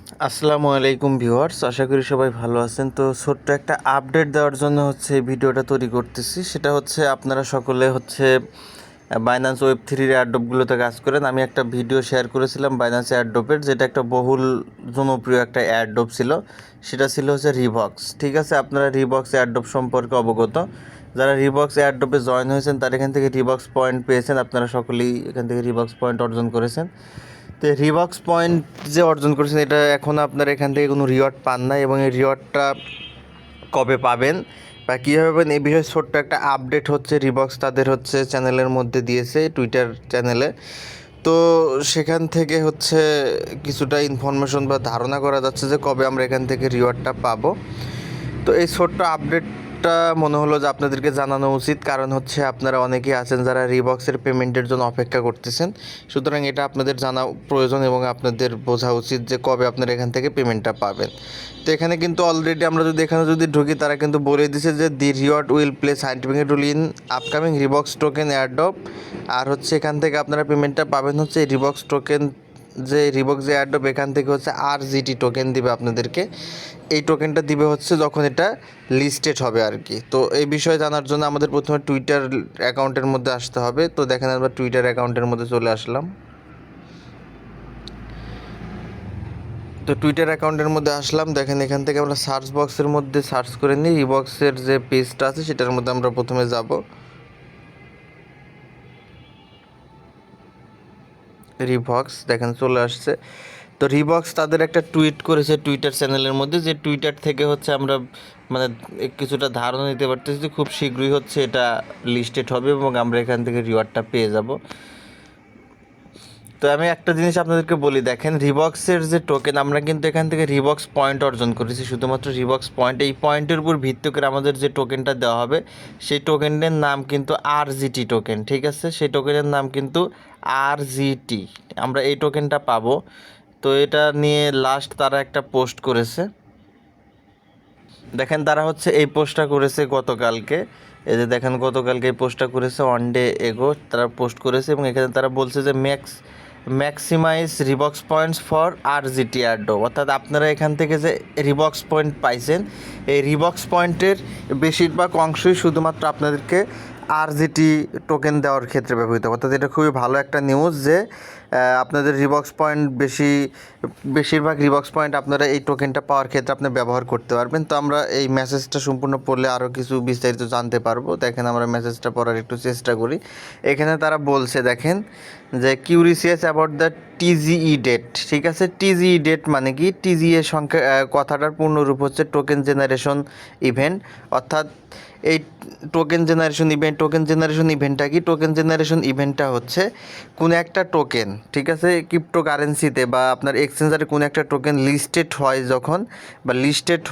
আসসালামু আলাইকুম ভিউয়ার্স, আশা করি সবাই ভালো আছেন। তো ছোট্ট একটা আপডেট দেওয়ার জন্য এই ভিডিওটা তৈরি করতেছি। সেটা হচ্ছে আপনারা সকলে বাইন্যান্স ওয়েব 3 এয়ারড্রপগুলোতে কাজ করেন। আমি একটা ভিডিও শেয়ার করেছিলাম বাইন্যান্স এয়ারড্রপের, যেটা একটা বহুল জনপ্রিয় একটা এয়ারড্রপ ছিল। সেটা ছিল রিভক্স। ঠিক আছে, আপনারা রিভক্স এয়ারড্রপ সম্পর্কে অবগত। যারা রিভক্স এয়ারড্রপে জয়েন হয়েছেন তারা এখান থেকে রিভক্স পয়েন্ট পেয়েছেন। আপনারা সকলেই এখান থেকে রিভক্স পয়েন্ট অর্জন করেছেন। তো রিওয়ার্ডস পয়েন্ট যে অর্জন করেছেন, এটা এখন আপনারা এখান থেকে কোনো রিওয়ার্ড পান না, এবং এই রিওয়ার্ডটা কবে পাবেন বা কীভাবে পাবেন এই বিষয়ে ছোট্ট একটা আপডেট রিবক্স তাদের চ্যানেলের মধ্যে দিয়েছে, টুইটার চ্যানেলে। তো সেখান থেকে কিছুটা ইনফরমেশন বা ধারণা করা যাচ্ছে যে কবে আমরা এখান থেকে রিওয়ার্ডটা পাবো। তো এই ছোট্ট আপডেটটা মনে হলো যে আপনাদেরকে জানানো উচিত, কারণ আপনারা অনেকেই আছেন যারা রিবক্সের পেমেন্টের জন্য অপেক্ষা করতেছেন। সুতরাং এটা আপনাদের জানা প্রয়োজন এবং আপনাদের বোঝা উচিত যে কবে আপনারা এখান থেকে পেমেন্টটা পাবেন। তো এখানে কিন্তু অলরেডি আমরা যদি ঢুকি, তারা কিন্তু বলে দিছে যে the reward will play scientific role in upcoming Rebox token airdrop. আর আপনারা পেমেন্টটা পাবেন এই রিবক্স টোকেন, যে রিবক্স যে এয়ারড্রপ, এখান থেকে RGT টোকেন দিবে আপনাদেরকে। এই টোকেনটা দিবে যখন এটা লিস্টেড হবে আর কি। তো এই বিষয়ে জানার জন্য আমাদের প্রথমে টুইটার অ্যাকাউন্টের মধ্যে আসতে হবে। তো দেখেন আমরা টুইটার অ্যাকাউন্টের মধ্যে চলে আসলাম। তো টুইটার অ্যাকাউন্টের মধ্যে আসলাম, দেখেন এখান থেকে আমরা সার্চ বক্সের মধ্যে সার্চ করে নিই। রিবক্সের যে পেজটা আছে সেটার মধ্যে আমরা প্রথমে যাব। রিবক্স দেখেন চলে আসছে। তো রিবক্স তাদের একটা টুইট করেছে টুইটার চ্যানেলের মধ্যে, যে টুইটার থেকে আমরা মানে কিছুটা ধারণা নিতে পারতেছি যে খুব শীঘ্রই এটা লিস্টেড হবে এবং আমরা এখান থেকে রিওয়ার্ডটা পেয়ে যাব। তো আমি একটা জিনিস আপনাদেরকে বলি, দেখেন রিবক্সের যে টোকেন, আমরা কিন্তু এখান থেকে রিবক্স পয়েন্ট অর্জন করেছি, শুধুমাত্র রিবক্স পয়েন্ট। এই পয়েন্টের উপর ভিত্তি করে আমাদের যে টোকেনটা দেওয়া হবে সেই টোকেনের নাম কিন্তু RGT টোকেন। ঠিক আছে, সেই টোকেনের নাম কিন্তু RGT। আমরা এই টোকেনটা পাবো। তো এটা নিয়ে লাস্ট তারা একটা পোস্ট করেছে, দেখেন তারা এই পোস্টটা করেছে গতকালকে। এই যে দেখেন গতকালকে এই পোস্টটা করেছে, 1 ডে এগো তারা পোস্ট করেছে, এবং এখানে তারা বলছে যে maximise Rebox points for RGT airdrop. অর্থাৎ আপনারা এখান থেকে যে রিবক্স পয়েন্ট পাইছেন, এই রিবক্স পয়েন্টের বেশিরভাগ অংশই শুধুমাত্র আপনাদেরকে RGT টোকেন দেওয়ার ক্ষেত্রে ব্যবহৃত। অর্থাৎ এটা খুবই ভালো একটা নিউজ যে আপনাদের রিবক্স পয়েন্ট বেশিরভাগ রিবক্স পয়েন্ট আপনারা এই টোকেনটা পাওয়ার ক্ষেত্রে আপনি ব্যবহার করতে পারবেন। তো আমরা এই মেসেজটা সম্পূর্ণ পড়লে আরও কিছু বিস্তারিত জানতে পারবো। দেখেন আমরা মেসেজটা পড়ার একটু চেষ্টা করি। এখানে তারা বলছে, দেখেন যে কিউরিসিয়াস অ্যাবাউট দ্য TGE ডেট। ঠিক আছে, TGE ডেট মানে কি? TGE সংখ্যা কথাটার পূর্ণরূপ টোকেন জেনারেশন ইভেন্ট। অর্থাৎ এই টোকেন জেনারেশন ইভেন্টটা কি? টোকেন জেনারেশন ইভেন্টটা কোনো একটা টোকেন, ঠিক আছে, ক্রিপ্টোকারেন্সিতে বা আপনার এক্সচেঞ্জারে কোনো একটা টোকেন লিস্টেড হয় যখন, বা লিস্টেড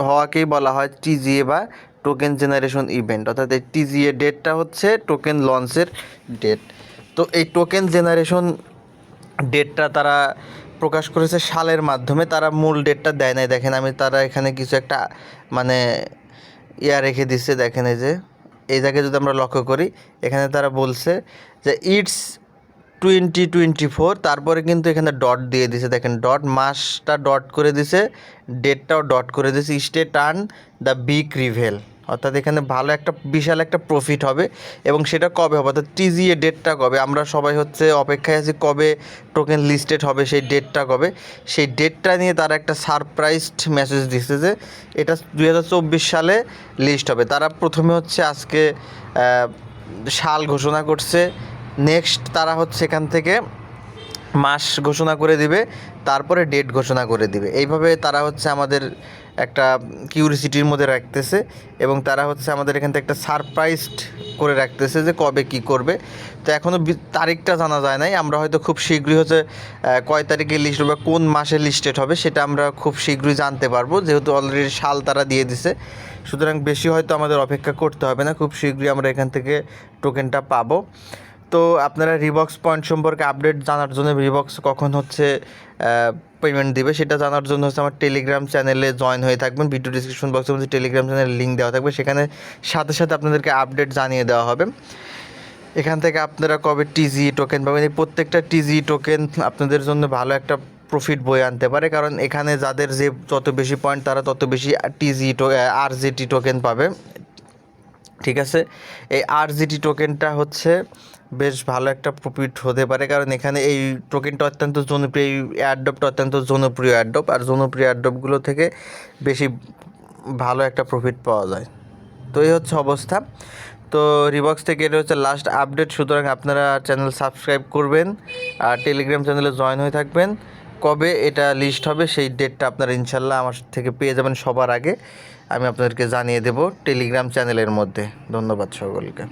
হওয়াকেই বলা হয় TGA বা টোকেন জেনারেশন ইভেন্ট। অর্থাৎ এই TGA ডেটটা টোকেন লঞ্চের ডেট। তো এই টোকেন জেনারেশন ডেটটা তারা প্রকাশ করেছে সালের মাধ্যমে, তারা মূল ডেটটা দেয় নাই। দেখেন তারা এখানে কিছু একটা মানে রেখে দিচ্ছে। দেখেন এই জায়গায় যদি আমরা লক্ষ্য করি, এখানে তারা বলছে যে ইটস 2024, তারপরে কিন্তু এখানে ডট দিয়ে দিছে। দেখেন ডট, মাসটা ডট করে দিছে, ডেটটাও ডট করে দিছে। Stay turn the big reveal. অর্থাৎ এখানে ভালো একটা বিশাল একটা প্রফিট হবে, এবং সেটা কবে হবে, অর্থাৎ TGA ডেটটা কবে, আমরা সবাই অপেক্ষায় আছি কবে টোকেন লিস্টেড হবে, সেই ডেটটা কবে। সেই ডেটটা নিয়ে তারা একটা সারপ্রাইজড মেসেজ দিচ্ছে যে এটা 2024 সালে লিস্ট হবে। তারা প্রথমে আজকে সাল ঘোষণা করছে, নেক্সট তারা এখান থেকে মাস ঘোষণা করে দিবে, তারপরে ডেট ঘোষণা করে দিবে। এইভাবে তারা আমাদের একটা কিউরিসিটির মধ্যে রাখতেছে, এবং তারা আমাদের এখান থেকে একটা সারপ্রাইজড করে রাখতেছে যে কবে কি করবে। তো এখনও তারিখটা জানা যায় নাই। আমরা হয়তো খুব শীঘ্রই কয় তারিখে লিস্ট হবে, কোন মাসে লিস্টেড হবে সেটা আমরা খুব শীঘ্রই জানতে পারবো, যেহেতু অলরেডি সাল তারা দিয়ে দিছে। সুতরাং বেশি হয়তো আমাদের অপেক্ষা করতে হবে না, খুব শীঘ্রই আমরা এখান থেকে টোকেনটা পাবো। তো আপনারা রিবক্স পয়েন্ট সম্পর্কে আপডেট জানার জন্য, রিবক্স কখন পেমেন্ট দিবে সেটা জানার জন্য আমার টেলিগ্রাম চ্যানেলে জয়েন হয়ে থাকবেন। ভিডিও ডিসক্রিপশন বক্সের মধ্যে টেলিগ্রাম চ্যানেলের লিঙ্ক দেওয়া থাকবে, সেখানে সাথে সাথে আপনাদেরকে আপডেট জানিয়ে দেওয়া হবে। এখান থেকে আপনারা কবে TGE টোকেন পাবেন, এই প্রত্যেকটা TGE টোকেন আপনাদের জন্য ভালো একটা প্রফিট বয়ে আনতে পারে, কারণ এখানে যাদের যে যত বেশি পয়েন্ট তারা তত বেশি আরজিটি টোকেন পাবে। ঠিক আছে, এই আরজিটি টোকেনটা হচ্ছে বেশ ভালো একটা প্রফিট হতে পারে, কারণ এখানে এই টোকেনটা অত্যন্ত জনপ্রিয়, এই এয়ারড্রপটা অত্যন্ত জনপ্রিয় এয়ারড্রপ, আর জনপ্রিয় এয়ারড্রপগুলো থেকে বেশি ভালো একটা প্রফিট পাওয়া যায়। তো এই হচ্ছে অবস্থা। তো রিবক্স থেকে এটা হচ্ছে লাস্ট আপডেট, সুতরাং আপনারা চ্যানেল সাবস্ক্রাইব করবেন আর টেলিগ্রাম চ্যানেলে জয়েন হয়ে থাকবেন। কবে এটা লিস্ট হবে সেই ডেটটা আপনারা ইনশাল্লাহ আমার থেকে পেয়ে যাবেন সবার আগে, আমি আপনাদেরকে জানিয়ে দেব টেলিগ্রাম চ্যানেলের মধ্যে। ধন্যবাদ সকলকে।